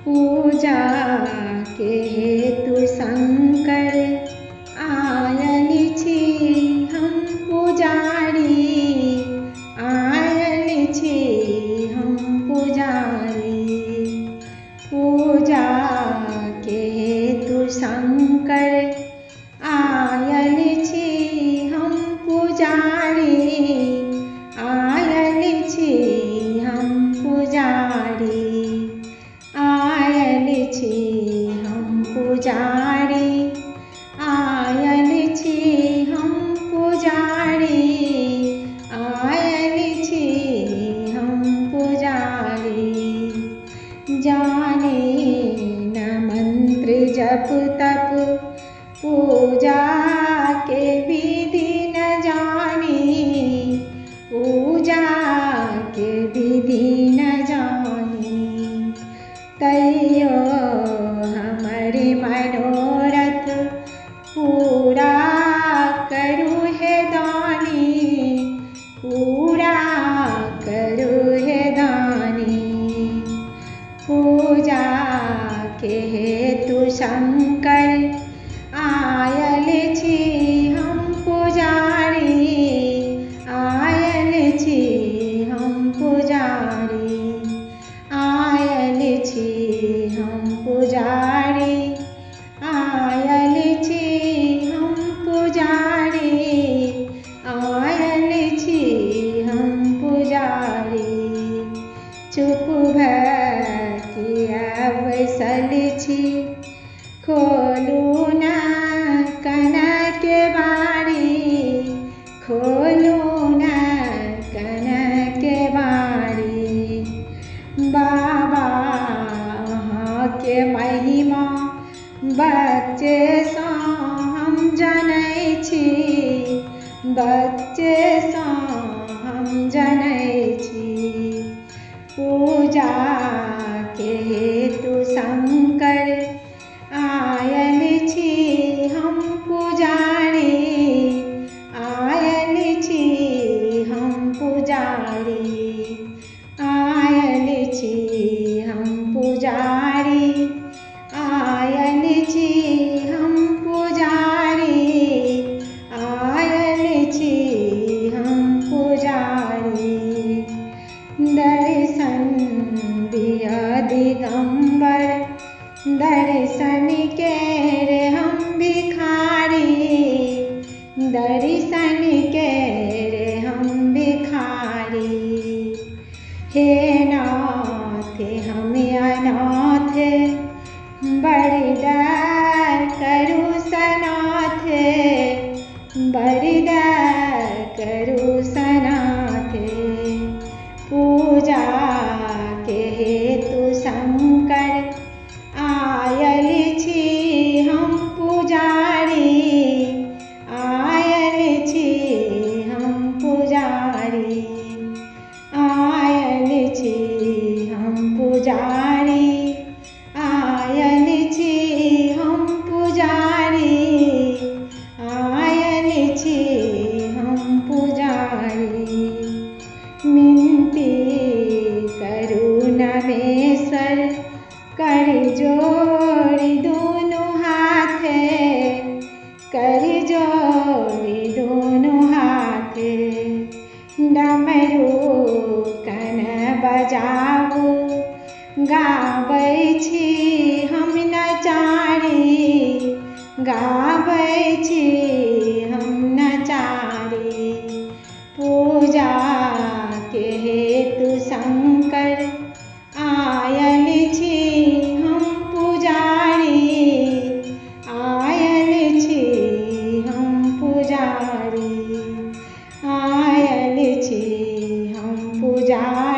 पूजा के हेतु शंकर आयल छी हम पुजारी, आयल छी हम पुजारी। पूजा के हेतु शंकर आयल छी हम पुजारी, आयल छी हम पुजारी, आयल छी हम पुजारी, आयल छी हम पुजारी, आयल छी हम पुजारी। जाने न मंत्र जप तप पूजा के विधि न जाने, पूजा के विधि न जाने। तैयो हमारे मनोरथ पूरा करू है दानी, पूरा करू है दानी। पूजा के हेतु शंकर आयल छी हम पुजारी, आयल छी हम पुजारी, आयल छी हम पुजारी, आयल छी हम पुजारी, आयल छी हम पुजारी। चुप भकिया बैसल छी खोलू न कनक के बारी, खोलू न कनक के बारी। बाबा अहाँ के महिमा बच्चे सँ हम जनै छी, बच्चे सँ हम जनै छी। पूजा के हेतु शंकर आयल छी हम पुजारी, आयल छी हम पुजारी, आयल छी हम पुजारी, आयल छी हम पुजारी, आयल छी हम पुजारी। दर्शन दिया दिगंबर, दर्शन के रे हम भिखारी, दर्शन के रे हम भिखारी। हे नाथ हम अनाथ बड़ी दया करू सनाथ, बड़ी दया करू सनाथ। पूजा के हेतु शंकर आयल छी हम पुजारी, आयल छी हम पुजारी, आयल छी हम पुजारी, आयल छी हम पुजारी, आयल छी हम पुजारी। मिनती करू नमेश्वर कर जोड़ी दोनों हाथ, कर जोड़ी दोनों हाथ। डमरू कन बजाबू गाबै छी हम नचारी, गाबै छी हम नचारी। पूजा के हेतु शंकर आयल छी हम पुजारी, आयल छी हम पुजारी, आयल छी हम पुजारी।